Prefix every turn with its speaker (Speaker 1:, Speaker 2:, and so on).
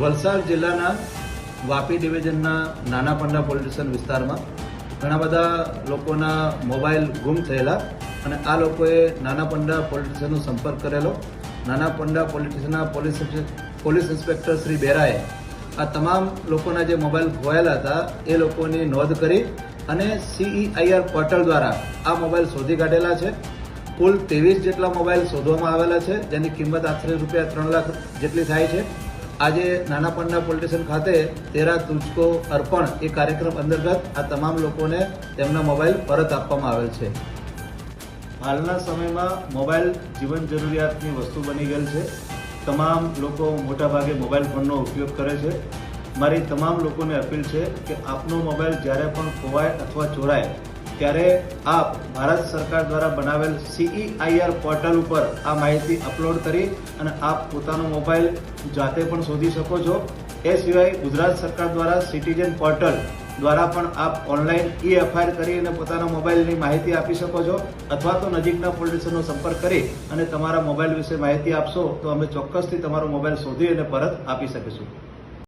Speaker 1: વલસાડ જિલ્લાના વાપી ડિવિઝનના નાના પંડા police station વિસ્તારમાં ઘણા બધા લોકોના મોબાઈલ ગુમ થયેલા અને આ લોકોએ નાના પંડા પોલીસ સ્ટેશનનો સંપર્ક કરેલો. નાના પંડા પોલીસ સ્ટેશનના પોલીસ ઇન્સ્પેક્ટર શ્રી બેરાએ આ તમામ લોકોના જે મોબાઈલ ખોવાયેલા હતા એ લોકોની નોંધ કરી અને CEIR પોર્ટલ દ્વારા આ મોબાઈલ શોધી કાઢેલા છે. કુલ 23 જેટલા મોબાઈલ શોધવામાં આવેલા છે, જેની કિંમત આશરે રૂપિયા 3 લાખ જેટલી થાય છે. આજે નાના પંડા પોલીસ સ્ટેશન ખાતે તેરા તુજકો અર્પણ એ કાર્યક્રમ અંતર્ગત આ તમામ લોકોને તેમના મોબાઈલ પરત આપવામાં આવેલ છે. હાલના સમયમાં મોબાઈલ જીવન જરૂરિયાતની વસ્તુ બની ગયેલ છે. તમામ લોકો મોટાભાગે મોબાઈલ ફોનનો ઉપયોગ કરે છે. મારી તમામ લોકોને અપીલ છે કે આપનો મોબાઈલ જ્યારે પણ ખોવાય અથવા ચોરાય ત્યારે આપ ભારત સરકાર દ્વારા બનાવેલ CEIR પોર્ટલ ઉપર આ માહિતી અપલોડ કરી અને આપ પોતાનો મોબાઈલ જાતે પણ શોધી શકો છો. એ સિવાય ગુજરાત સરકાર દ્વારા સિટીઝન પોર્ટલ દ્વારા પણ આપ ઓનલાઈન FIR કરી અને પોતાના મોબાઈલની માહિતી આપી શકો છો, અથવા તો નજીકના પોલીસ સ્ટેશનનો સંપર્ક કરી અને તમારા મોબાઈલ વિશે માહિતી આપશો તો અમે ચોક્કસથી તમારો મોબાઈલ શોધી અને પરત આપી શકીશું.